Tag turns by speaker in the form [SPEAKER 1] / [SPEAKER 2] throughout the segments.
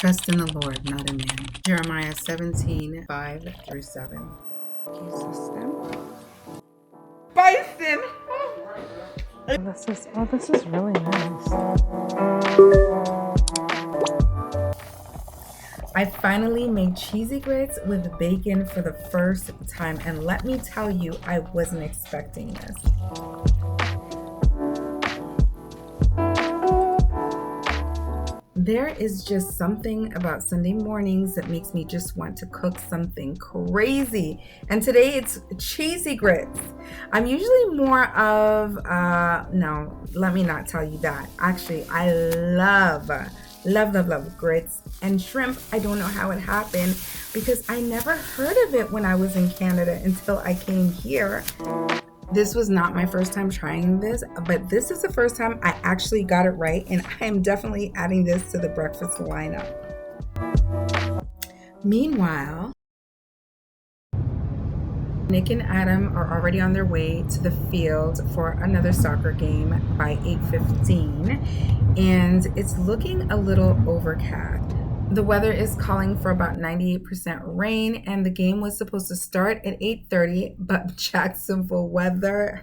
[SPEAKER 1] Trust in the Lord, not in man. Jeremiah 17:5-7. Use the stem. Bison!
[SPEAKER 2] This is really nice.
[SPEAKER 1] I finally made cheesy grits with bacon for the first time, and let me tell you, I wasn't expecting this. There is just something about Sunday mornings that makes me just want to cook something crazy. And today it's cheesy grits. I'm usually more of, no, let me not tell you that. Actually, I love grits and shrimp. I don't know how it happened because I never heard of it when I was in Canada until I came here. This was not my first time trying this, but this is the first time I actually got it right, and I am definitely adding this to the breakfast lineup. Meanwhile, Nick and Adam are already on their way to the field for another soccer game by 8:15, and it's looking a little overcast. The weather is calling for about 98% rain, and the game was supposed to start at 8:30, but Jacksonville weather,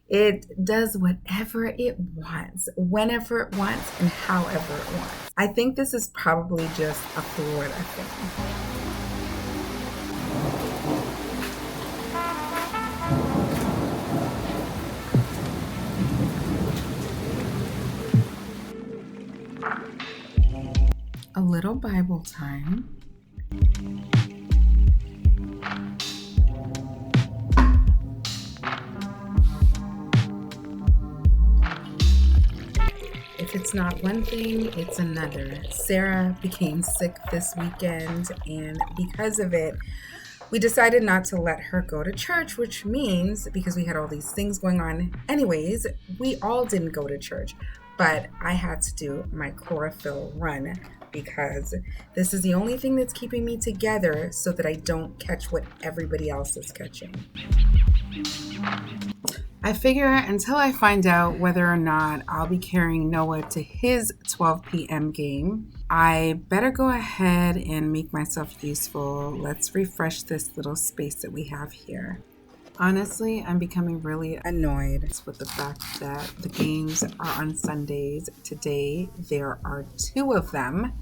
[SPEAKER 1] it does whatever it wants, whenever it wants, and however it wants. I think this is probably just a Florida thing. A little Bible time. If it's not one thing, it's another. Sarah became sick this weekend, and because of it, we decided not to let her go to church, which means, because we had all these things going on anyways, we all didn't go to church. But I had to do my chlorophyll run because this is the only thing that's keeping me together so that I don't catch what everybody else is catching. I figure until I find out whether or not I'll be carrying Noah to his 12 p.m. game, I better go ahead and make myself useful. Let's refresh this little space that we have here. Honestly, I'm becoming really annoyed with the fact that the games are on Sundays. Today, there are 2 of them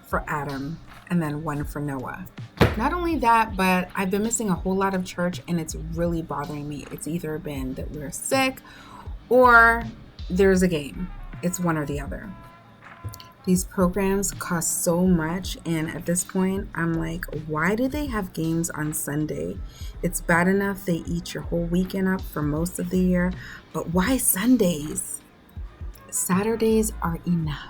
[SPEAKER 1] for Adam and then 1 for Noah. Not only that, but I've been missing a whole lot of church, and it's really bothering me. It's either been that we're sick or there's a game. It's one or the other. These programs cost so much, and at this point, I'm like, why do they have games on Sunday? It's bad enough they eat your whole weekend up for most of the year, but why Sundays? Saturdays are enough.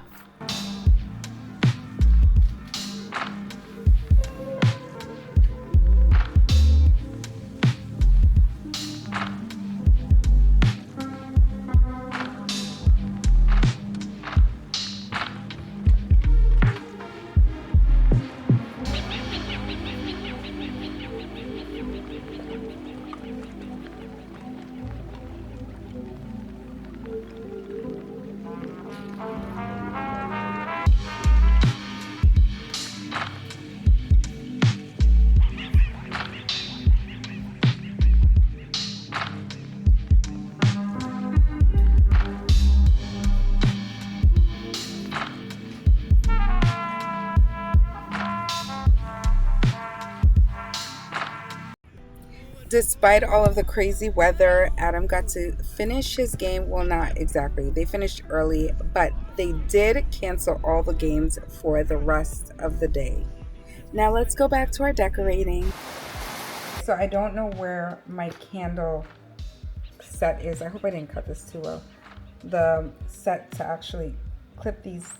[SPEAKER 1] Despite all of the crazy weather, Adam got to finish his game. Well, not exactly. They finished early, but they did cancel all the games for the rest of the day. Now let's go back to our decorating. So I don't know where my candle set is. I hope I didn't cut this too low. The set to actually clip these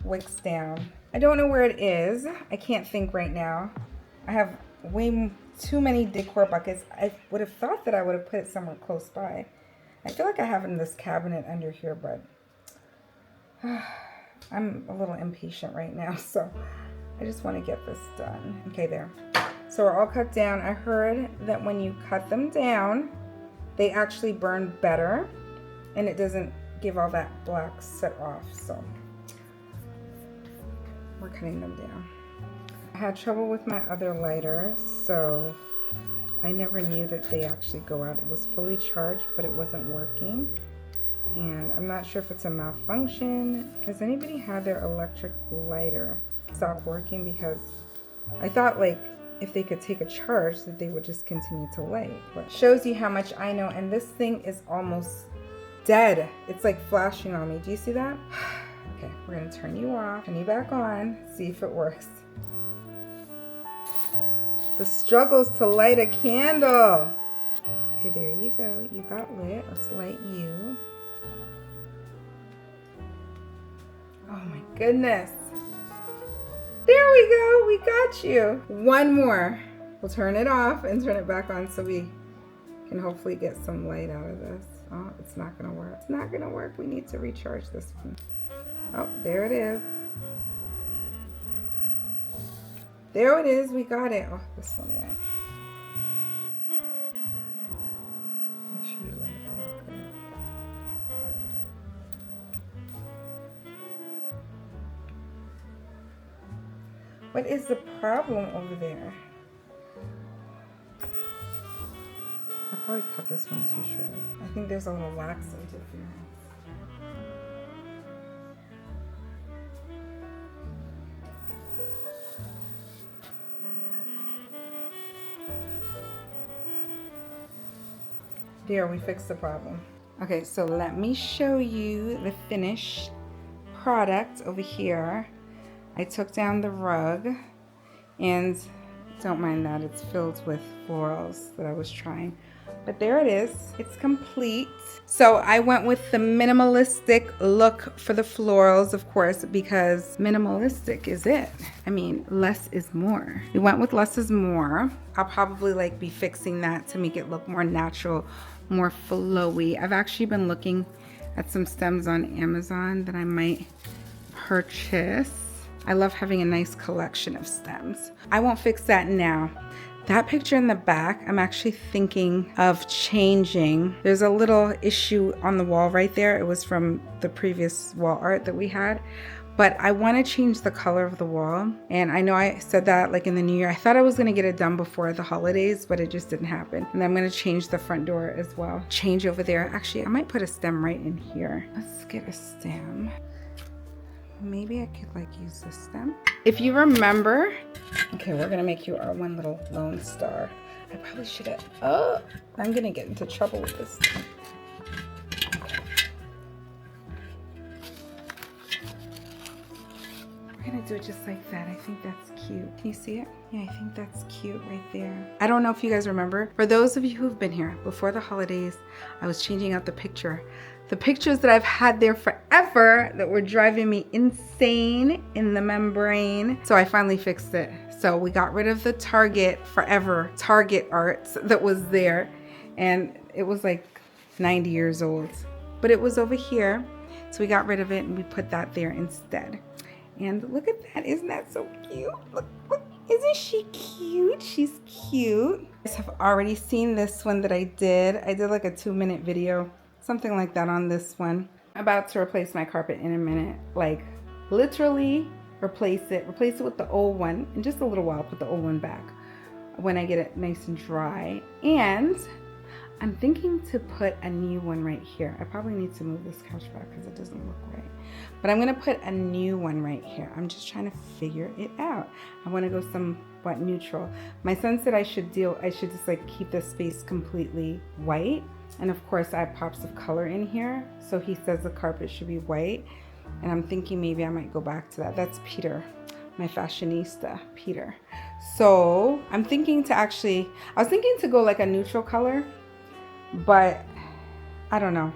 [SPEAKER 1] wicks down. I don't know where it is. I can't think right now. I have way too many decor buckets. I would have thought that I would have put it somewhere close by. I feel like I have it in this cabinet under here, but I'm a little impatient right now, so I just want to get this done. Okay, there. So we're all cut down. I heard that when you cut them down, they actually burn better, and it doesn't give all that black set off. So we're cutting them down. I had trouble with my other lighter, so I never knew that they actually go out. It was fully charged, but it wasn't working. And I'm not sure if it's a malfunction. Has anybody had their electric lighter stop working? Because I thought like if they could take a charge that they would just continue to light. But shows you how much I know. And this thing is almost dead. It's like flashing on me. Do you see that? Okay, we're gonna turn you off, turn you back on, see if it works. The struggles to light a candle. Okay, there you go. You got lit. Let's light you. Oh my goodness. There we go. We got you. One more. We'll turn it off and turn it back on so we can hopefully get some light out of this. Oh, it's not gonna work. It's not gonna work. We need to recharge this one. Oh, there it is. There it is. We got it. Oh, this one went. Make sure you light it real quick. What is the problem over there? I'll probably cut this one too short. I think there's a little wax interference. There, we fixed the problem. Okay, so let me show you the finished product over here. I took down the rug, and don't mind that, it's filled with florals that I was trying. But there it is, it's complete. So I went with the minimalistic look for the florals, of course, because minimalistic is it. I mean, less is more. We went with less is more. I'll probably like be fixing that to make it look more natural, more flowy. I've actually been looking at some stems on Amazon that I might purchase. I love having a nice collection of stems. I won't fix that now. That picture in the back, I'm actually thinking of changing. There's a little issue on the wall right there. It was from the previous wall art that we had. But I want to change the color of the wall. And I know I said that like in the new year. I thought I was going to get it done before the holidays, but it just didn't happen. And I'm going to change the front door as well. Change over there. Actually, I might put a stem right in here. Let's get a stem. Maybe I could like use this stem. If you remember, okay, we're gonna make you our one little lone star. I probably should have, oh, I'm gonna get into trouble with this. Okay. We're gonna do it just like that. I think that's cute. Can you see it? Yeah, I think that's cute right there. I don't know if you guys remember. For those of you who've been here before the holidays, I was changing out the picture. The pictures that I've had there forever that were driving me insane in the membrane. So I finally fixed it. So we got rid of the Target arts that was there. And it was like 90 years old. But it was over here. So we got rid of it and we put that there instead. And look at that. Isn't that so cute? Look, look. Isn't she cute? She's cute. You guys have already seen this one that I did. I did like a 2-minute video. Something like that on this one. I'm about to replace my carpet in a minute. Like literally replace it with the old one. In just a little while, put the old one back when I get it nice and dry. And I'm thinking to put a new one right here. I probably need to move this couch back because it doesn't look right. But I'm gonna put a new one right here. I'm just trying to figure it out. I wanna go somewhat neutral. My son said I should just like keep this space completely white. And of course I have pops of color in here. So he says the carpet should be white. And I'm thinking maybe I might go back to that. That's Peter, my fashionista, Peter. So I'm thinking to I was thinking to go like a neutral color, but I don't know.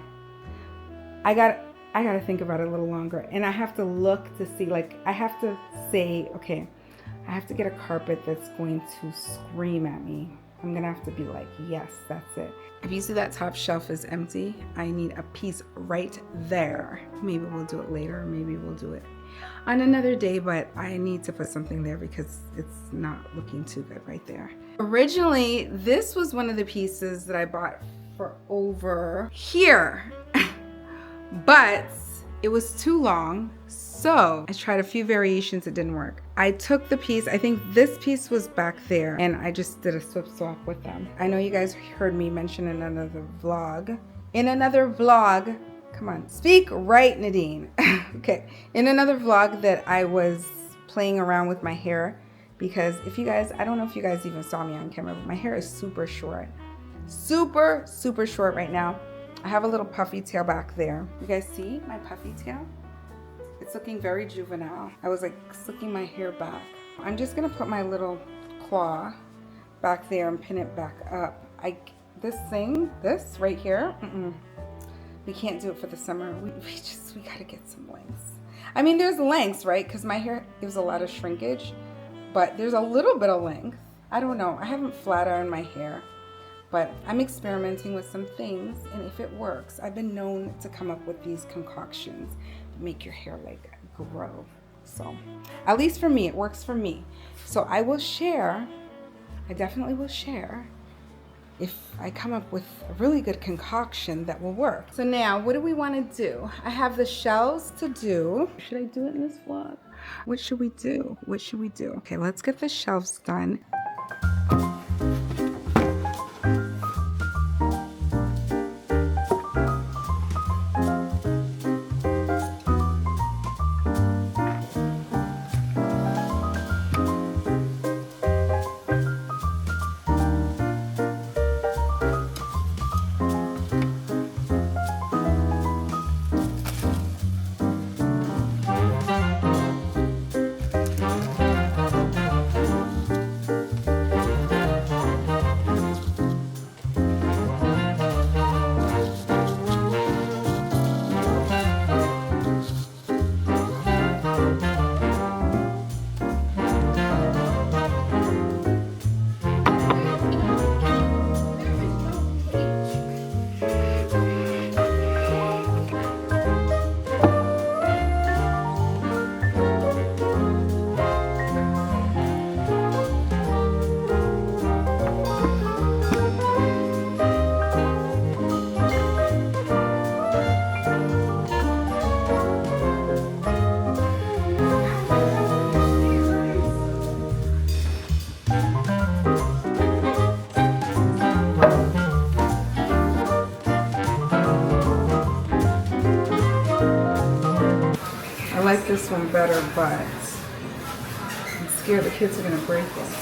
[SPEAKER 1] I gotta think about it a little longer. And I have to look to see, like, I have to say, okay, I have to get a carpet that's going to scream at me. I'm gonna have to be like, yes, that's it. If you see that top shelf is empty, I need a piece right there. Maybe we'll do it later, or maybe we'll do it on another day, but I need to put something there because it's not looking too good right there. Originally, this was one of the pieces that I bought for over here, but it was too long. So I tried a few variations, it didn't work. I took the piece, I think this piece was back there, and I just did a swip swap with them. I know you guys heard me mention in another vlog. Come on, speak right, Nadine. Okay, in another vlog that I was playing around with my hair, because if you guys, I don't know if you guys even saw me on camera, but my hair is super short. Super short right now. I have a little puffy tail back there. You guys see my puffy tail? It's looking very juvenile. I was like slicking my hair back. I'm just gonna put my little claw back there and pin it back up. This right here, we can't do it for the summer. We gotta get some lengths. I mean, there's lengths, right? Because my hair gives a lot of shrinkage, but there's a little bit of length. I don't know, I haven't flat ironed my hair, but I'm experimenting with some things, and if it works, I've been known to come up with these concoctions that make your hair like grow. So, at least for me, it works for me. So I will share, I definitely will share if I come up with a really good concoction that will work. So now, what do we want to do? I have the shells to do. Should I do it in this vlog? What should we do? What should we do? Okay, let's get the shelves done. I like this one better, but I'm scared the kids are gonna break it.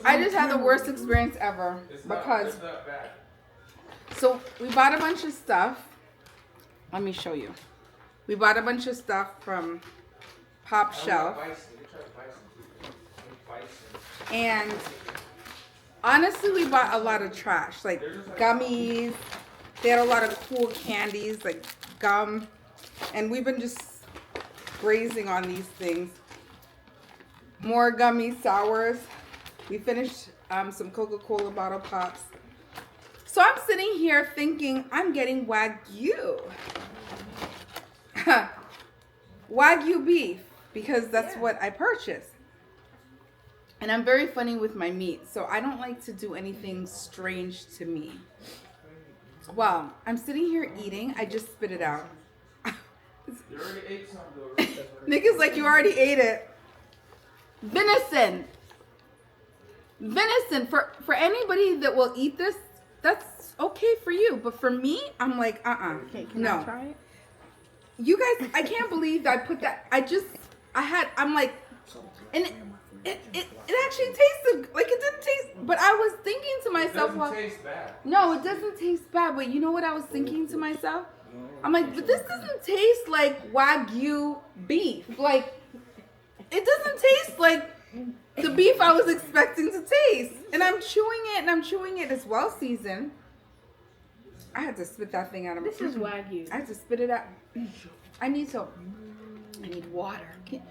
[SPEAKER 1] I just had the worst experience ever because, so we bought a bunch of stuff. Let me show you. We bought a bunch of stuff from Pop Shelf. And honestly, we bought a lot of trash, like gummies. They had a lot of cool candies, like gum. And we've been just grazing on these things. More gummy sours. We finished some Coca-Cola bottle pops. So I'm sitting here thinking I'm getting Wagyu. Wagyu beef, because that's what I purchased. And I'm very funny with my meat, so I don't like to do anything strange to me. Well, I'm sitting here eating. I just spit it out.
[SPEAKER 2] You already ate some though, right?
[SPEAKER 1] Nick is like, you already ate it. Venison. Venison, for anybody that will eat this, that's okay for you. But for me, I'm like,
[SPEAKER 3] Okay, can
[SPEAKER 1] no.
[SPEAKER 3] I try it? You guys, I can't believe that I put that. I'm like, and it actually tasted like it didn't taste. But I was thinking to myself,
[SPEAKER 2] It doesn't taste bad.
[SPEAKER 3] no, it doesn't taste bad. But you know what I was thinking to myself? I'm like, but this doesn't taste like Wagyu beef. Like, it doesn't taste like the beef I was expecting to taste. And I'm chewing it, and I'm chewing it. It's well seasoned. I had to spit that thing out of my.
[SPEAKER 4] This is Wagyu.
[SPEAKER 3] I had to spit it out. I need water. Can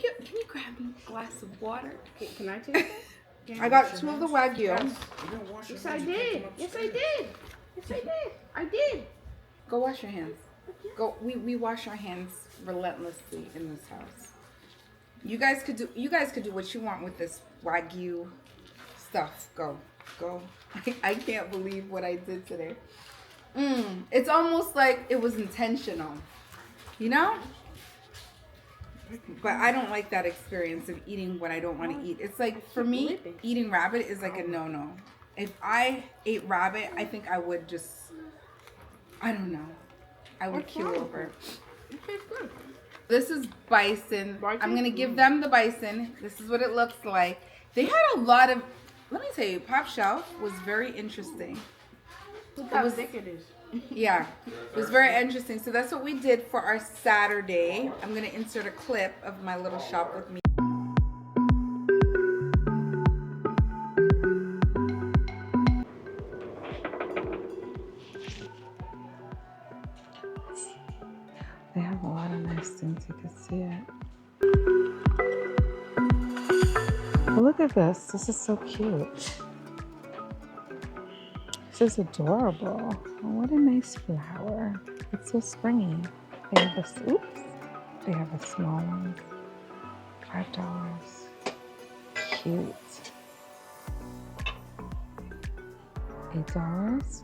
[SPEAKER 3] you grab me a glass of water?
[SPEAKER 4] Can I take it?
[SPEAKER 3] I got 2 of the Wagyu.
[SPEAKER 4] Yes, I did. Yes, I did. Yes, I did. I did.
[SPEAKER 3] Go wash your hands. Go. We wash our hands relentlessly in this house. You guys could do what you want with this Wagyu stuff. Go. I can't believe what I did today. It's almost like it was intentional, you know? But I don't like that experience of eating what I don't want to eat. It's like, for me, eating rabbit is like a no-no. If I ate rabbit, I think I would just, I don't know. I would keel over.
[SPEAKER 4] It tastes good.
[SPEAKER 3] This is bison. I'm going to give them the bison. This is what it looks like. They had a lot of, let me tell you, Pop Shelf was very interesting.
[SPEAKER 4] Look how thick it is.
[SPEAKER 3] Yeah, it was very interesting. So that's what we did for our Saturday. I'm going to insert a clip of my little shop with me. They have a lot of nice things. You can see it. But look at this. This is so cute. This is adorable. Oh, what a nice flower. It's so springy. They have this, oops. They have a small one. $5. Cute. $8.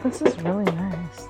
[SPEAKER 3] This is really nice.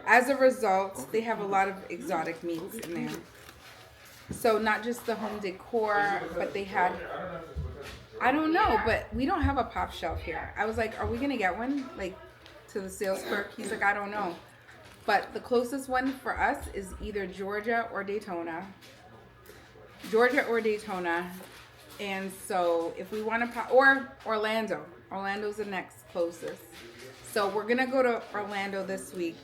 [SPEAKER 3] As a result, they have a lot of exotic meats in there. So not just the home decor, but they had, I don't know, but we don't have a pop shelf here. I was like, are we going to get one? Like, to the sales clerk. He's like, I don't know. But the closest one for us is either Georgia or Daytona. Georgia or Daytona. And so if we want to pop, or Orlando. Orlando's the next closest. So we're going to go to Orlando this week.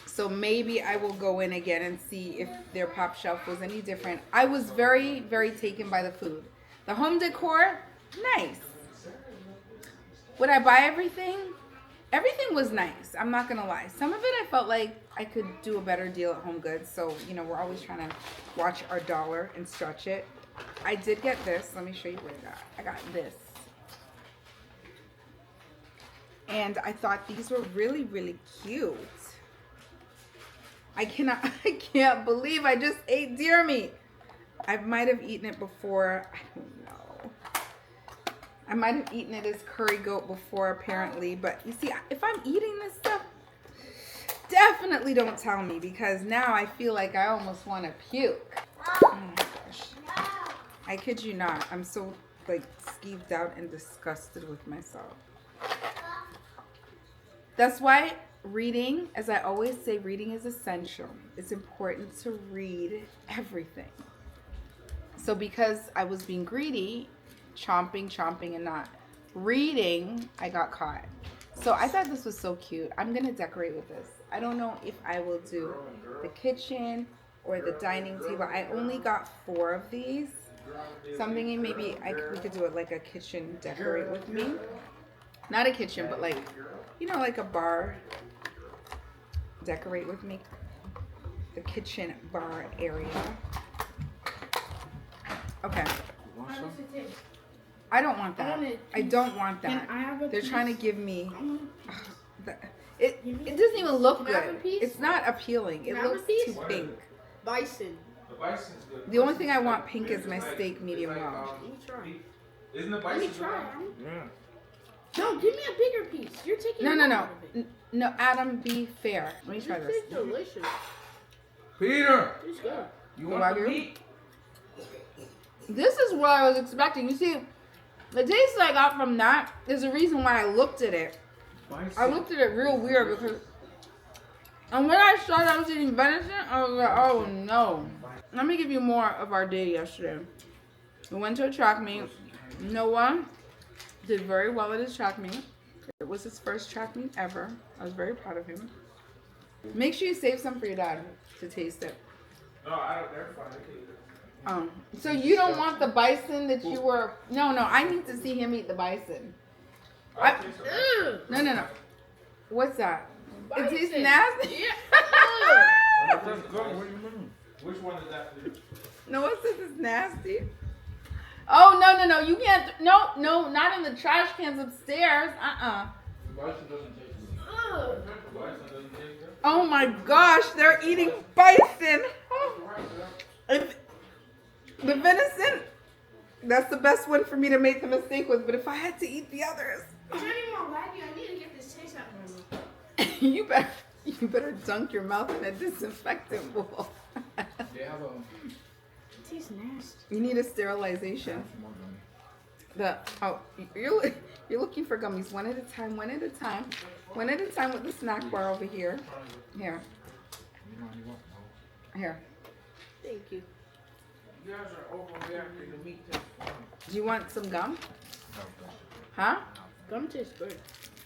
[SPEAKER 3] So maybe I will go in again and see if their pop shelf was any different. I was very, very taken by the food. The home decor, nice. Would I buy everything? Everything was nice. I'm not going to lie. Some of it I felt like I could do a better deal at Home Goods. So, you know, we're always trying to watch our dollar and stretch it. I did get this. Let me show you what I got. I got this. And I thought these were really, really cute. I can't believe I just ate deer meat. I might have eaten it before. I don't know. I might have eaten it as curry goat before, apparently. But you see, if I'm eating this stuff, definitely don't tell me, because now I feel like I almost want to puke. Oh my gosh. I kid you not. I'm so like skeeved out and disgusted with myself. That's why reading, as I always say, reading is essential. It's important to read everything. So because I was being greedy, chomping, and not reading, I got caught. So I thought this was so cute. I'm going to decorate with this. I don't know if I will do the kitchen or the dining table. I only got 4 of these. So I'm thinking maybe we could do it like a kitchen decorate with me. Not a kitchen, but like, you know, like a bar decorate with me. The kitchen bar area. Okay. I don't want that. I don't want that. They're trying to give me. It doesn't even look good. It's not appealing. It looks too pink.
[SPEAKER 4] Bison.
[SPEAKER 2] The bison's good.
[SPEAKER 3] The only thing I want pink is my steak medium well.
[SPEAKER 4] Let me try.
[SPEAKER 2] Isn't the
[SPEAKER 4] Let me
[SPEAKER 2] bison
[SPEAKER 4] try.
[SPEAKER 2] good?
[SPEAKER 5] Yeah.
[SPEAKER 4] No, give me a bigger piece. You're taking
[SPEAKER 3] No.
[SPEAKER 4] out of it.
[SPEAKER 3] No, Adam, be fair. Let me try
[SPEAKER 4] This
[SPEAKER 3] this.
[SPEAKER 4] is delicious.
[SPEAKER 2] Peter,
[SPEAKER 4] It's good.
[SPEAKER 2] you
[SPEAKER 3] The
[SPEAKER 2] want the
[SPEAKER 3] Wagyu?
[SPEAKER 2] meat?
[SPEAKER 3] This is what I was expecting. You see, the taste I got from that is the reason why I looked at it. I looked at it real weird because, and when I saw that I was eating venison, I was like, oh no. Let me give you more of our day yesterday. We went to a track meet. Noah did very well at his track meet. It was his first track meet ever. I was very proud of him. Make sure you save some for your dad to taste it.
[SPEAKER 2] No, I don't. They're fine. I can eat it.
[SPEAKER 3] So you don't want the bison that you were? No. I need to see him eat the bison.
[SPEAKER 2] I'll taste it.
[SPEAKER 3] No. What's that? It tastes
[SPEAKER 4] Bison.
[SPEAKER 3] nasty.
[SPEAKER 2] That's good. What do you mean? Which one is that?
[SPEAKER 3] No, it says it's nasty. Oh no! You can't. No, not in the trash cans upstairs.
[SPEAKER 2] The bison doesn't taste good.
[SPEAKER 4] Ugh.
[SPEAKER 2] The bison doesn't taste good.
[SPEAKER 3] Oh my gosh, they're eating bison. If the venison, that's the best one for me to make the mistake with. But if I had to eat the others,
[SPEAKER 4] Is there any more Wagyu? I need to get this taste out of me.
[SPEAKER 3] you better dunk your mouth in a disinfectant bowl.
[SPEAKER 5] They have a.
[SPEAKER 4] It tastes nasty.
[SPEAKER 3] You need a sterilization. You're looking for gummies one at a time with the snack bar over here. Here.
[SPEAKER 4] Thank you.
[SPEAKER 2] You guys are overreacting to meat taste fine.
[SPEAKER 3] Do you want some gum? Huh?
[SPEAKER 4] Gum tastes good.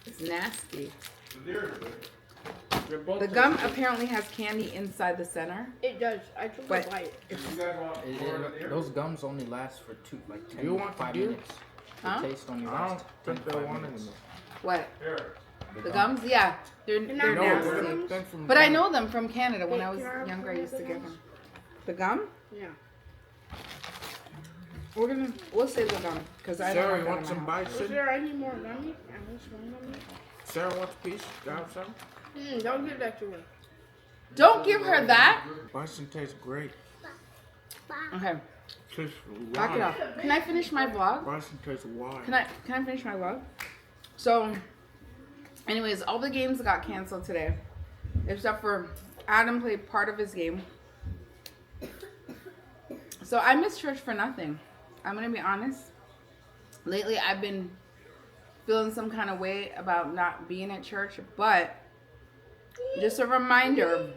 [SPEAKER 3] It's nasty.
[SPEAKER 2] They're good.
[SPEAKER 3] The gum apparently has candy inside the center.
[SPEAKER 4] It does. I took a
[SPEAKER 3] But
[SPEAKER 4] bite.
[SPEAKER 2] You guys want
[SPEAKER 5] Those gums only last for 10
[SPEAKER 2] You want
[SPEAKER 5] 5
[SPEAKER 2] to do?
[SPEAKER 5] minutes.
[SPEAKER 3] Huh?
[SPEAKER 5] The taste only
[SPEAKER 2] I
[SPEAKER 5] lasts
[SPEAKER 2] don't
[SPEAKER 5] 10
[SPEAKER 2] think
[SPEAKER 5] to
[SPEAKER 2] they
[SPEAKER 5] 5
[SPEAKER 2] want
[SPEAKER 5] minutes.
[SPEAKER 2] it.
[SPEAKER 3] What?
[SPEAKER 2] Here.
[SPEAKER 3] The gums? Yeah. They're
[SPEAKER 4] I
[SPEAKER 3] nasty.
[SPEAKER 2] No, they're from
[SPEAKER 3] But I know them from Canada. When
[SPEAKER 4] Hey,
[SPEAKER 3] I was
[SPEAKER 4] can I have
[SPEAKER 3] younger, I
[SPEAKER 4] one
[SPEAKER 3] used
[SPEAKER 4] of
[SPEAKER 3] to get
[SPEAKER 4] those?
[SPEAKER 3] them. The gum?
[SPEAKER 4] Yeah.
[SPEAKER 3] We'll save the gum because I
[SPEAKER 2] Sarah,
[SPEAKER 3] don't
[SPEAKER 2] you
[SPEAKER 3] want
[SPEAKER 2] want
[SPEAKER 3] that in
[SPEAKER 2] some
[SPEAKER 3] my house.
[SPEAKER 4] Is
[SPEAKER 2] bison?
[SPEAKER 4] there any more gummy? At least one gummy?
[SPEAKER 2] Sarah wants a piece. Got some?
[SPEAKER 4] Don't give that to her.
[SPEAKER 3] Don't give her that.
[SPEAKER 2] Bison tastes great.
[SPEAKER 3] Okay.
[SPEAKER 2] Tastes
[SPEAKER 3] Back it
[SPEAKER 2] wild.
[SPEAKER 3] up. Can I finish my vlog?
[SPEAKER 2] Bison tastes wild.
[SPEAKER 3] Can I finish my vlog? So, anyways, all the games got canceled today. except for Adam played part of his game. So I miss church for nothing. I'm gonna be honest. Lately, I've been feeling some kind of way about not being at church, but just a reminder,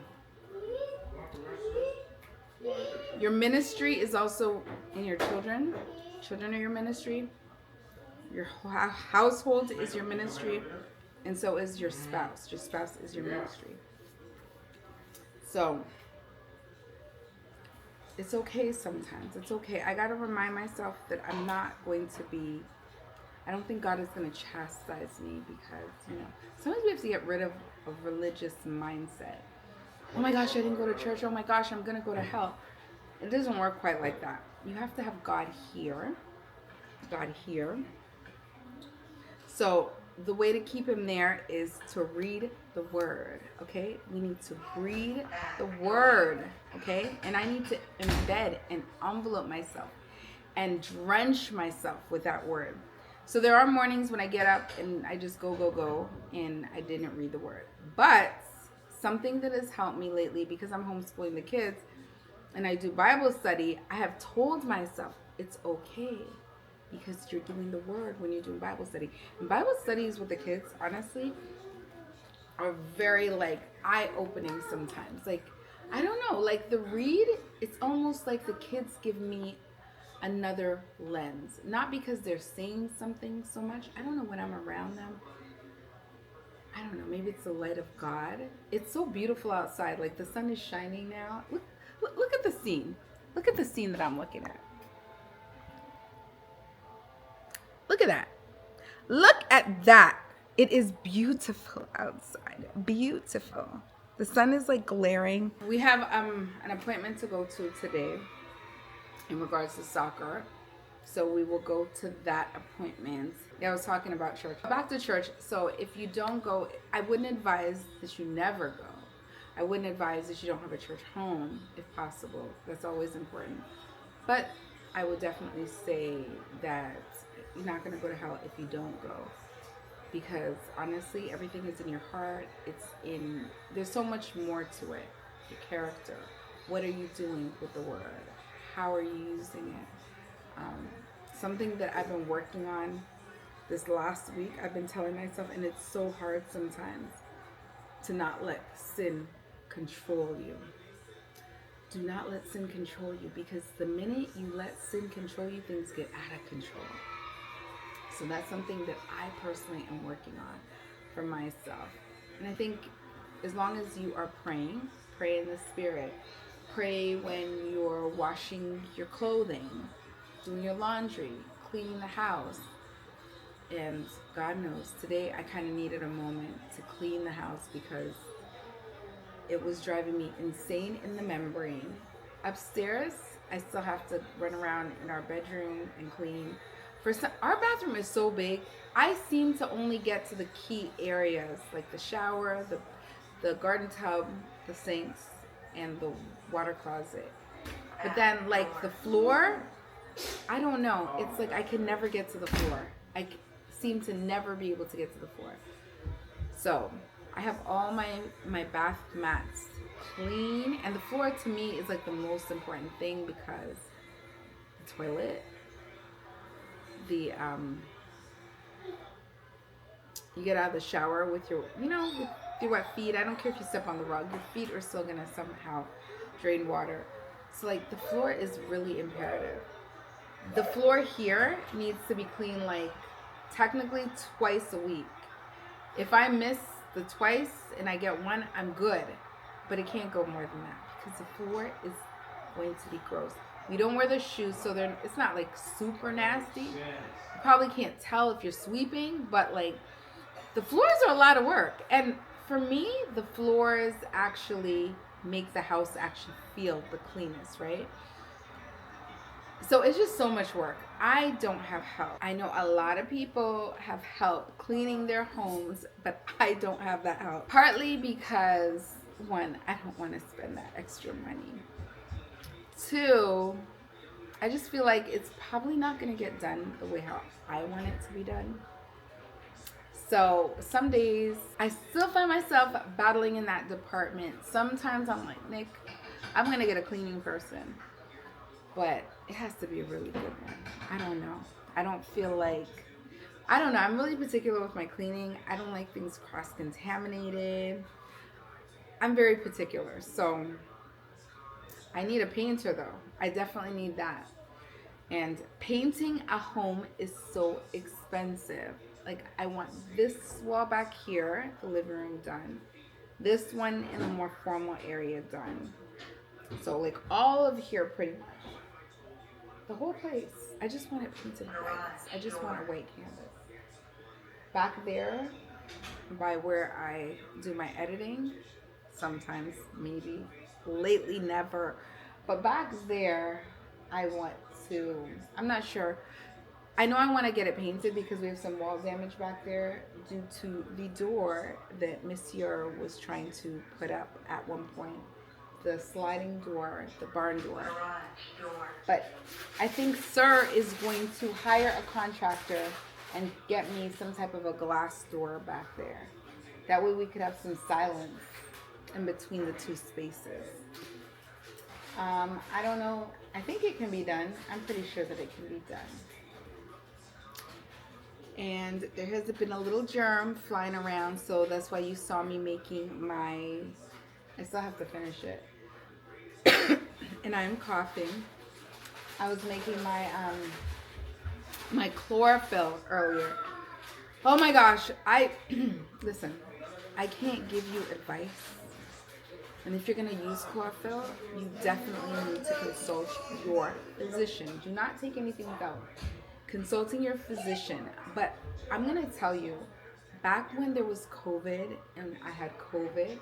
[SPEAKER 3] your ministry is also in your children. Children are your ministry. Your household is your ministry, and so is your spouse. Your spouse is your ministry. So it's okay sometimes. It's okay. I got to remind myself that I'm not going to be, I don't think God is going to chastise me because, sometimes we have to get rid of a religious mindset. Oh my gosh, I didn't go to church. Oh my gosh, I'm going to go to hell. It doesn't work quite like that. You have to have God here. God here. So the way to keep him there is to read the word, okay? We need to read the word, okay? And I need to embed and envelope myself and drench myself with that word. So there are mornings when I get up and I just go, and I didn't read the word. But something that has helped me lately, because I'm homeschooling the kids and I do Bible study, I have told myself it's okay. Because you're doing the word when you're doing Bible study. And Bible studies with the kids, honestly, are very, eye-opening sometimes. I don't know, the read, it's almost like the kids give me another lens. Not because they're saying something so much. I don't know, when I'm around them, I don't know, maybe it's the light of God. It's so beautiful outside. The sun is shining now. Look at the scene. Look at the scene that I'm looking at. Look at that. Look at that. It is beautiful outside. Beautiful. The sun is glaring. We have an appointment to go to today in regards to soccer. So we will go to that appointment. Yeah, I was talking about church. Back to church. So if you don't go, I wouldn't advise that you never go. I wouldn't advise that you don't have a church home if possible. That's always important. But I would definitely say that you're not going to go to hell if you don't go, because honestly, everything is in your heart. There's so much more to it. Your character. What are you doing with the word? How are you using it? Something that I've been working on this last week, I've been telling myself, and it's so hard sometimes, to not let sin control you. Do not let sin control you, because the minute you let sin control you, things get out of control. So that's something that I personally am working on for myself. And I think as long as you are praying, pray in the spirit. Pray when you're washing your clothing, doing your laundry, cleaning the house. And God knows, today I kind of needed a moment to clean the house because it was driving me insane in the membrane. Upstairs, I still have to run around in our bedroom and clean. Our bathroom is so big, I seem to only get to the key areas, like the shower, the garden tub, the sinks, and the water closet. But then, the floor, I don't know. It's I can never get to the floor. I seem to never be able to get to the floor. So I have all my bath mats clean, and the floor to me is the most important thing, because the toilet, you get out of the shower with your wet feet. I don't care if you step on the rug, your feet are still gonna somehow drain water. So the floor is really imperative. The floor here needs to be cleaned technically twice a week. If I miss the twice and I get one, I'm good. But it can't go more than that, because the floor is going to be gross. We don't wear the shoes, so it's not super nasty. You probably can't tell if you're sweeping, but the floors are a lot of work. And for me, the floors actually make the house actually feel the cleanest, right? So it's just so much work. I don't have help. I know a lot of people have help cleaning their homes, but I don't have that help. Partly because, one, I don't want to spend that extra money. Two, I just feel it's probably not going to get done the way how I want it to be done. So some days I still find myself battling in that department. Sometimes I'm like, Nick, I'm going to get a cleaning person. But it has to be a really good one. I don't know. I don't feel like, I don't know. I'm really particular with my cleaning. I don't like things cross-contaminated. I'm very particular. So I need a painter though. I definitely need that. And painting a home is so expensive. Like I want this wall back here, the living room done. This one in the more formal area done. So like all of here pretty much. The whole place. I just want it painted white. I just want a white canvas. Back there, by where I do my editing, sometimes, maybe, lately never. But back there, I want to, I'm not sure. I know I want to get it painted because we have some wall damage back there due to the door that Monsieur was trying to put up at one point. The sliding door, the barn door. But I think Sir is going to hire a contractor and get me some type of a glass door back there. That way we could have some silence in between the two spaces. I don't know. I think it can be done. I'm pretty sure that it can be done. And there has been a little germ flying around, so that's why you saw me making my, I still have to finish it. And I am coughing. I was making my my chlorophyll earlier. Oh my gosh, listen, I can't give you advice. And if you're gonna use chlorophyll, you definitely need to consult your physician. Do not take anything without consulting your physician. But I'm gonna tell you, back when there was COVID and I had COVID,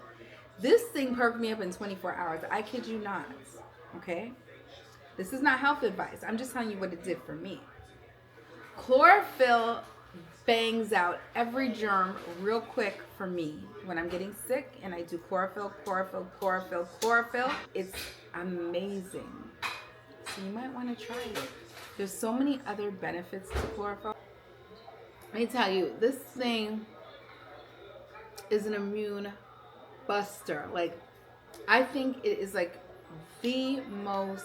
[SPEAKER 3] this thing perked me up in 24 hours. I kid you not. Okay? This is not health advice. I'm just telling you what it did for me. Chlorophyll bangs out every germ real quick for me. When I'm getting sick and I do chlorophyll, it's amazing. So you might want to try it. There's so many other benefits to chlorophyll. Let me tell you, this thing is an immune buster. Like, I think it is like the most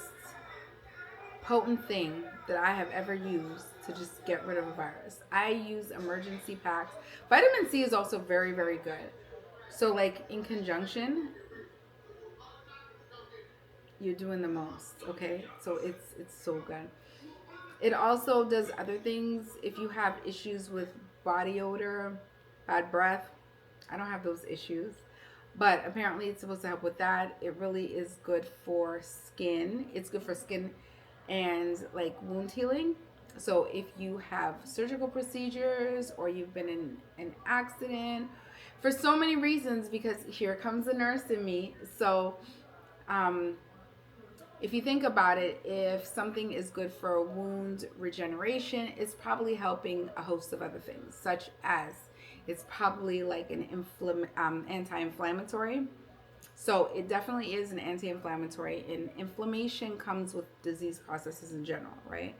[SPEAKER 3] potent thing that I have ever used to just get rid of a virus. I use emergency packs. Vitamin C is also very, very good. So like in conjunction, you're doing the most, okay? So it's so good. It also does other things. If you have issues with body odor, bad breath, I don't have those issues. But apparently it's supposed to help with that. It really is good for skin. It's good for skin and like wound healing. So if you have surgical procedures or you've been in an accident for so many reasons, because here comes the nurse in me. So if you think about it, if something is good for wound regeneration, it's probably helping a host of other things, such as it's probably like an anti-inflammatory. So it definitely is an anti-inflammatory, and inflammation comes with disease processes in general, right?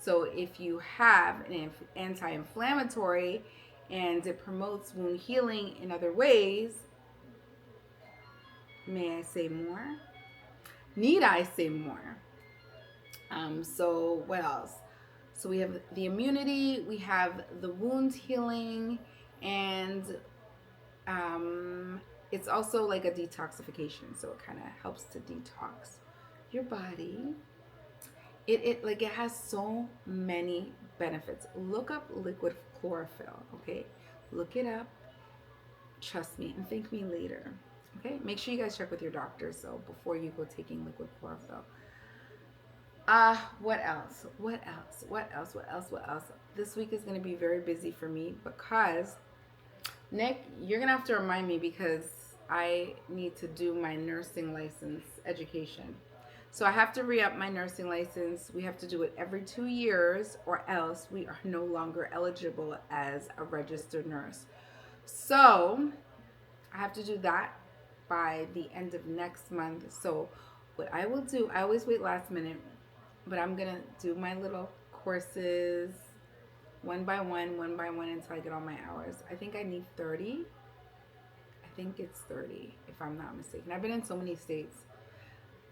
[SPEAKER 3] So if you have an anti-inflammatory and it promotes wound healing in other ways, may I say more? Need I say more? So what else? So we have the immunity, we have the wound healing, and it's also like a detoxification. So it kind of helps to detox your body. It has so many benefits. Look up liquid chlorophyll, okay? Look it up. Trust me and thank me later. Okay? Make sure you guys check with your doctor so before you go taking liquid chlorophyll. What else? This week is going to be very busy for me because Nick, you're going to have to remind me because I need to do my nursing license education. So I have to re-up my nursing license. We have to do it every 2 years or else we are no longer eligible as a registered nurse. So I have to do that by the end of next month. So what I will do, I always wait last minute, but I'm going to do my little courses one by one until I get all my hours. I think I need 30. I think it's 30 if I'm not mistaken. I've been in so many states.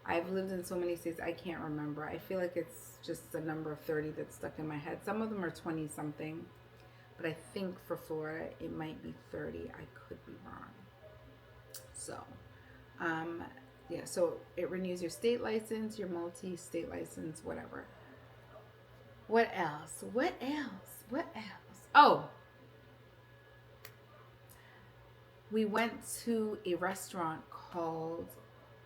[SPEAKER 3] I've lived in so many states, I can't remember. I feel like it's just the number of 30 that's stuck in my head. Some of them are 20 something, but I think for Florida it might be 30. I could be wrong. So, yeah, so it renews your state license, your multi-state license, whatever. What else? What else? What else? Oh, we went to a restaurant called,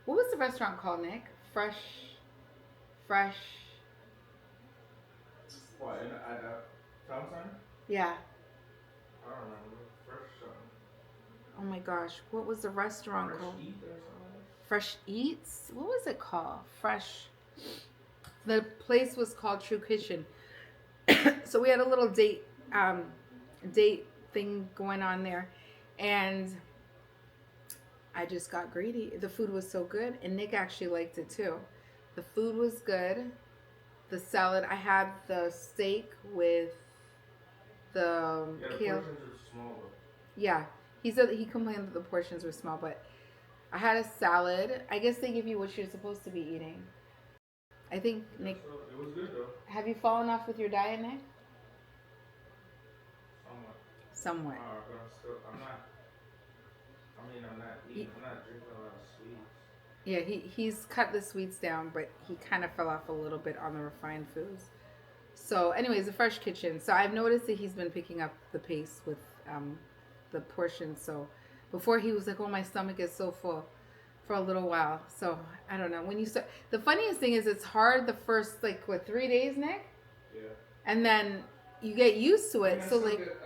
[SPEAKER 3] what was the restaurant called, Nick? Fresh.
[SPEAKER 5] What, at Town Center?
[SPEAKER 3] Yeah.
[SPEAKER 5] I don't remember. Fresh something.
[SPEAKER 3] Oh my gosh, what was the restaurant
[SPEAKER 5] Fresh
[SPEAKER 3] called?
[SPEAKER 5] Eat or something?
[SPEAKER 3] Fresh Eats? What was it called? Fresh. The place was called True Kitchen. So we had a little date thing going on there, and I just got greedy. The food was so good, and Nick actually liked it too. The food was good. The salad, I had the steak with the kale.
[SPEAKER 5] The portions are small.
[SPEAKER 3] Yeah, he said that he complained that the portions were small, but I had a salad. I guess they give you what you're supposed to be eating. I think, Nick.
[SPEAKER 5] So it was good though.
[SPEAKER 3] Have you fallen off with your diet, Nick? Somewhat.
[SPEAKER 5] But I'm not. I mean, I'm not drinking a lot of sweets.
[SPEAKER 3] Yeah, he's cut the sweets down, but he kind of fell off a little bit on the refined foods. So, anyways, the Fresh Kitchen. So I've noticed that he's been picking up the pace with the portions. So before he was like, "Oh, my stomach is so full," for a little while. So I don't know. When you start, the funniest thing is it's hard the first 3 days, Nick.
[SPEAKER 5] Yeah.
[SPEAKER 3] And then you get used to it.
[SPEAKER 5] I
[SPEAKER 3] So
[SPEAKER 5] still
[SPEAKER 3] like,
[SPEAKER 5] get,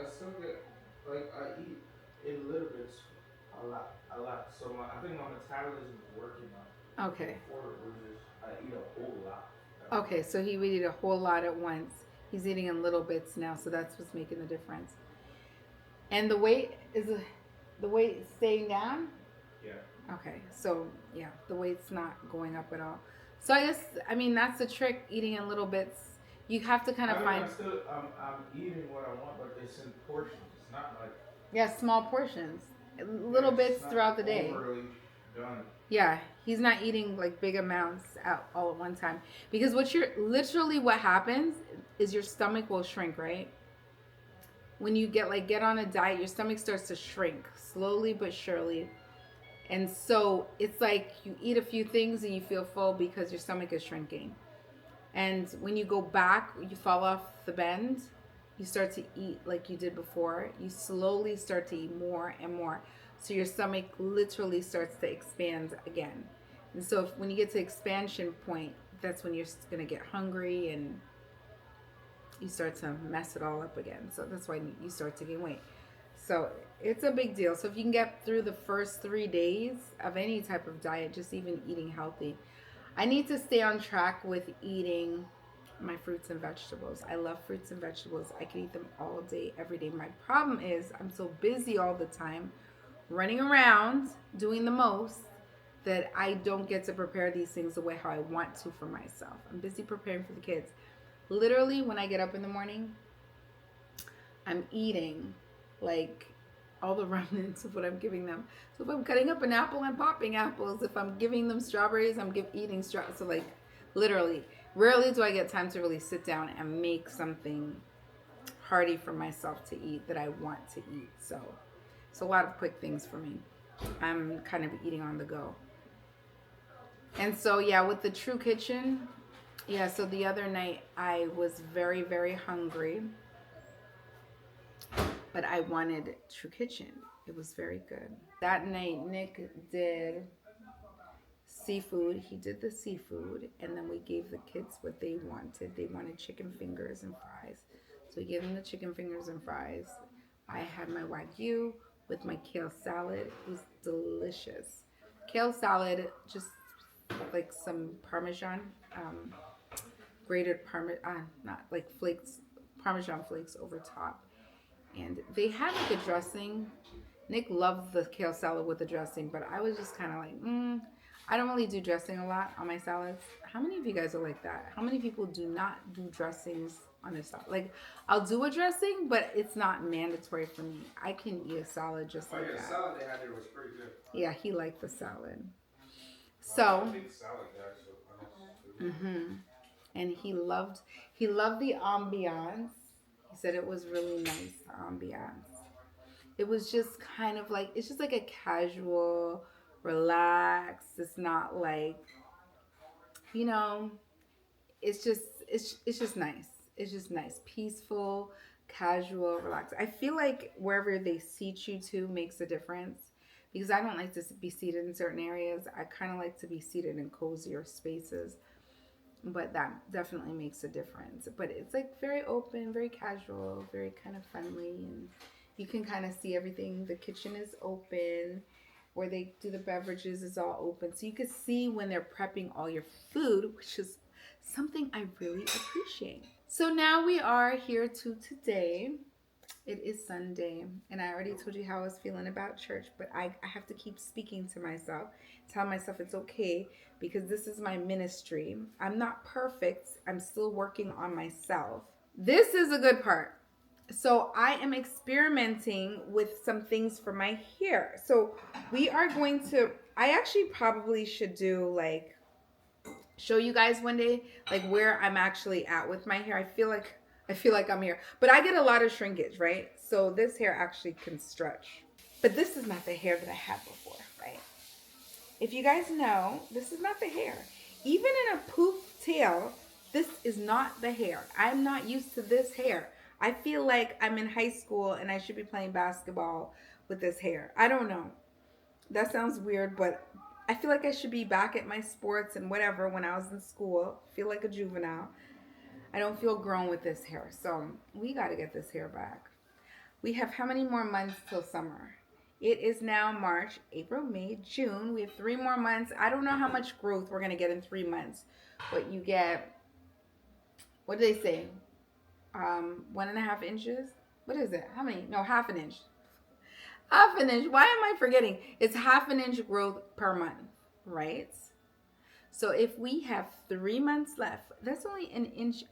[SPEAKER 5] I eat in little bits, a lot. So I think my metabolism is working out.
[SPEAKER 3] okay.
[SPEAKER 5] Before it was just, I eat a whole lot.
[SPEAKER 3] Okay, so he would eat a whole lot at once. He's eating in little bits now, so that's what's making the difference. And the weight staying down?
[SPEAKER 5] Yeah.
[SPEAKER 3] Okay, so yeah, the weight's not going up at all. So I guess, that's the trick, eating in little bits. You have to kind of find.
[SPEAKER 5] I'm eating what I want, but it's in portions. It's not like.
[SPEAKER 3] Yeah, small portions, little bits throughout the day.
[SPEAKER 5] Overly done.
[SPEAKER 3] Yeah, he's not eating like big amounts all at one time, because what happens is your stomach will shrink, right? When you get on a diet, your stomach starts to shrink slowly but surely. And so it's like you eat a few things and you feel full because your stomach is shrinking. And when you go back, you fall off the bend, you start to eat like you did before. You slowly start to eat more and more. So your stomach literally starts to expand again. And so when you get to expansion point, that's when you're going to get hungry and you start to mess it all up again. So that's why you start to gain weight. So it's a big deal. So if you can get through the first 3 days of any type of diet, just even eating healthy. I need to stay on track with eating my fruits and vegetables. I love fruits and vegetables. I can eat them all day, every day. My problem is I'm so busy all the time, running around, doing the most, that I don't get to prepare these things the way how I want to for myself. I'm busy preparing for the kids. Literally, when I get up in the morning, I'm eating like all the remnants of what I'm giving them. So if I'm cutting up an apple, I'm popping apples. If I'm giving them strawberries, I'm eating strawberries. So like literally, rarely do I get time to really sit down and make something hearty for myself to eat that I want to eat. So it's a lot of quick things for me. I'm kind of eating on the go. And so yeah, with the True Kitchen, yeah, so the other night I was very, very hungry, but I wanted True Kitchen. It was very good. That night, Nick did seafood. He did the seafood, and then we gave the kids what they wanted. They wanted chicken fingers and fries. So we gave them the chicken fingers and fries. I had my Wagyu with my kale salad. It was delicious. Kale salad, just like some Parmesan, grated Parmesan, not like flakes, Parmesan flakes over top. And they had like a dressing. Nick loved the kale salad with the dressing, but I was just kind of like, I don't really do dressing a lot on my salads. How many of you guys are like that? How many people do not do dressings on a salad? Like, I'll do a dressing, but it's not mandatory for me. I can eat a salad just like
[SPEAKER 5] The
[SPEAKER 3] that.
[SPEAKER 5] salad they had there was pretty good.
[SPEAKER 3] Yeah, he liked the salad.
[SPEAKER 5] I'm
[SPEAKER 3] So,
[SPEAKER 5] a big salad guy, so
[SPEAKER 3] and he loved the ambiance. He said it was really nice ambiance. It was just kind of like, it's just like a casual, relaxed. It's not like, you know, it's just nice. It's just nice, peaceful, casual, relaxed. I feel like wherever they seat you to makes a difference because I don't like to be seated in certain areas. I kind of like to be seated in cozier spaces, but that definitely makes a difference. But it's like very open, very casual, very kind of friendly, and you can kind of see everything. The kitchen is open. Where they do the beverages is all open. So you can see when they're prepping all your food, which is something I really appreciate. So now we are here to today. It is Sunday, and I already told you how I was feeling about church, but I have to keep speaking to myself, tell myself it's okay because this is my ministry. I'm not perfect. I'm still working on myself. This is a good part. So I am experimenting with some things for my hair. So we are going to, I actually probably should do like, show you guys one day, like where I'm actually at with my hair. I feel like I'm here, but I get a lot of shrinkage, right? So this hair actually can stretch, but this is not the hair that I had before, right? If you guys know, this is not the hair. Even in a poof tail, this is not the hair. I'm not used to this hair. I feel like I'm in high school and I should be playing basketball with this hair. I don't know. That sounds weird, but I feel like I should be back at my sports and whatever when I was in school. I feel like a juvenile. I don't feel grown with this hair. So we got to get this hair back. We have how many more months till summer? It is now March, April, May, June. We have 3 more months. I don't know how much growth we're going to get in 3 months. But you get, what do they say? 1.5 inches? What is it? How many? No, half an inch. Half an inch. Why am I forgetting? It's half an inch growth per month, right? So if we have 3 months left, that's only 1.5 inches.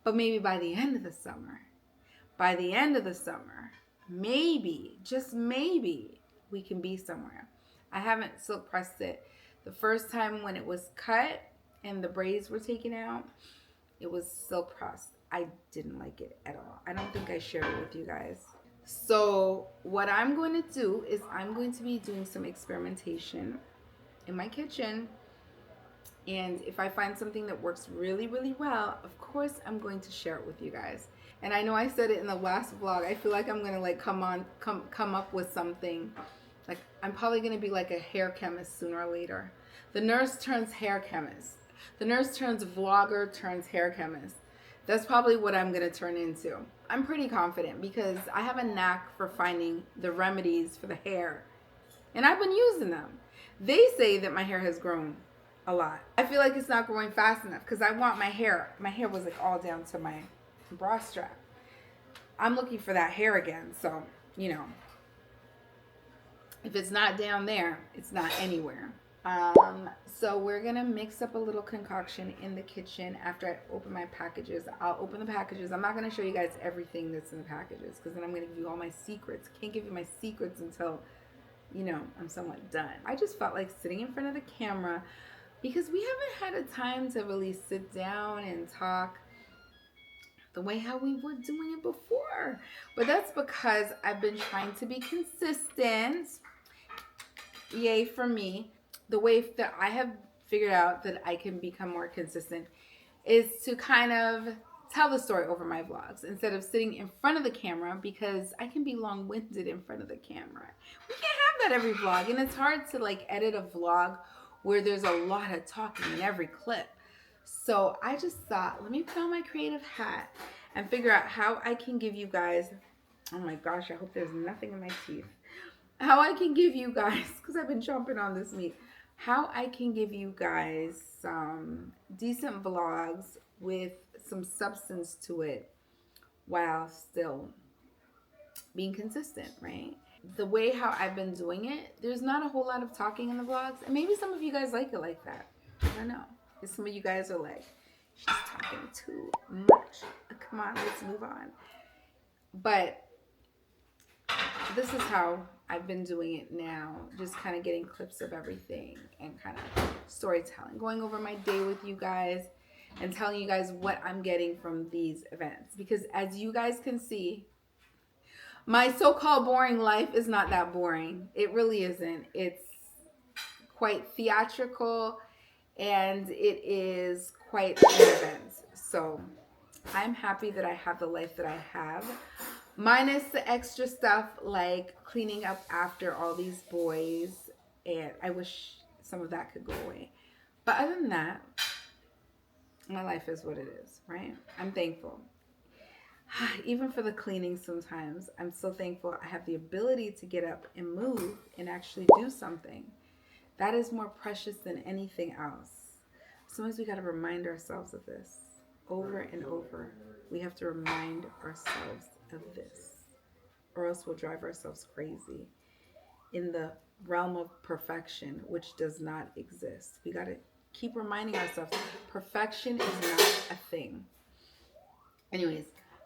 [SPEAKER 3] But maybe by the end of the summer, maybe, just maybe, we can be somewhere. I haven't silk pressed it. The first time when it was cut and the braids were taken out, it was silk pressed. I didn't like it at all. I don't think I shared it with you guys. So what I'm going to do is I'm going to be doing some experimentation in my kitchen. And if I find something that works really, really well, of course, I'm going to share it with you guys. And I know I said it in the last vlog. I feel like I'm going to like come up with something. Like I'm probably going to be like a hair chemist sooner or later. The nurse turns hair chemist. The nurse turns vlogger turns hair chemist. That's probably what I'm going to turn into. I'm pretty confident because I have a knack for finding the remedies for the hair. And I've been using them. They say that my hair has grown a lot. I feel like it's not growing fast enough because I want my hair was like all down to my bra strap. I'm looking for that hair again. So, you know, if it's not down there, it's not anywhere. So we're gonna mix up a little concoction in the kitchen after I open my packages. I'll open the packages. I'm not gonna show you guys everything that's in the packages because then I'm gonna give you all my secrets. Can't give you my secrets until, you know, I'm somewhat done. I just felt like sitting in front of the camera because we haven't had a time to really sit down and talk the way how we were doing it before. But that's because I've been trying to be consistent. Yay for me. The way that I have figured out that I can become more consistent is to kind of tell the story over my vlogs instead of sitting in front of the camera because I can be long-winded in front of the camera. We can't have that every vlog, and it's hard to like edit a vlog where there's a lot of talking in every clip. So I just thought, let me put on my creative hat and figure out how I can give you guys, oh my gosh, I hope there's nothing in my teeth. How I can give you guys, because I've been chomping on this meat, how I can give you guys some decent vlogs with some substance to it while still being consistent, right? the way how I've been doing it, there's not a whole lot of talking in the vlogs. And maybe some of you guys like it like that. I don't know. Because some of you guys are like, she's talking too much. Come on, let's move on. But this is how I've been doing it now. Just kind of getting clips of everything and kind of storytelling. Going over my day with you guys and telling you guys what I'm getting from these events. Because as you guys can see, my so-called boring life is not that boring. It really isn't. It's quite theatrical and it is quite an event. So I'm happy that I have the life that I have. Minus the extra stuff like cleaning up after all these boys. And I wish some of that could go away. But other than that, my life is what it is, right? I'm thankful. Even for the cleaning sometimes, I'm so thankful I have the ability to get up and move and actually do something. That is more precious than anything else. Sometimes we got to remind ourselves of this over and over. We have to remind ourselves of this, or else we'll drive ourselves crazy in the realm of perfection, which does not exist. We got to keep reminding ourselves perfection is not a thing. Anyways,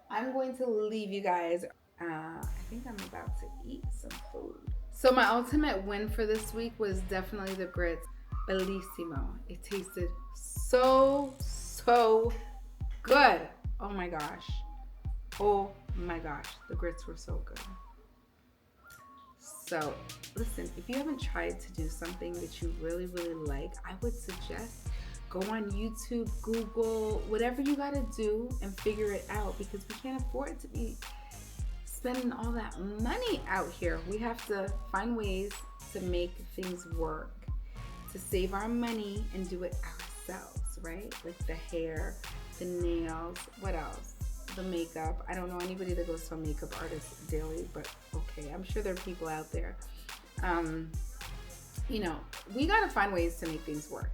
[SPEAKER 3] I'm going to leave you guys. I think I'm about to eat some food. So my ultimate win for this week was definitely the grits. Bellissimo. It tasted so good. Oh my gosh. Oh my gosh. The grits were so good. So listen, if you haven't tried to do something that you really like, I would suggest go on YouTube, Google, whatever you got to do and figure it out, because we can't afford to be spending all that money out here. We have to find ways to make things work, to save our money and do it ourselves, right? Like the hair, the nails, what else? The makeup. I don't know anybody that goes to a makeup artist daily, but okay, I'm sure there are people out there. You know, we got to find ways to make things work.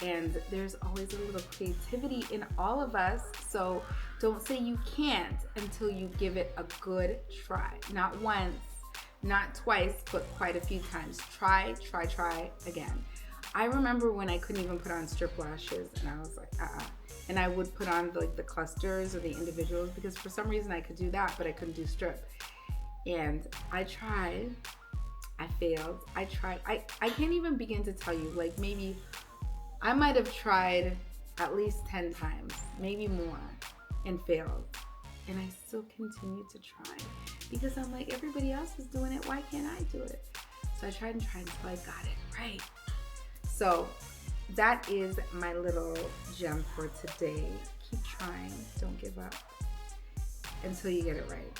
[SPEAKER 3] And there's always a little creativity in all of us. So don't say you can't until you give it a good try. Not once, not twice, but quite a few times. Try again. I remember when I couldn't even put on strip lashes and I was like, And I would put on like the clusters or the individuals because for some reason I could do that, but I couldn't do strip. And I tried, I failed. I can't even begin to tell you, like maybe I might have tried at least 10 times, maybe more, and failed. And I still continue to try because I'm like, everybody else is doing it. Why can't I do it? So I tried until I got it right. So that is my little gem for today. Keep trying. Don't give up until you get it right.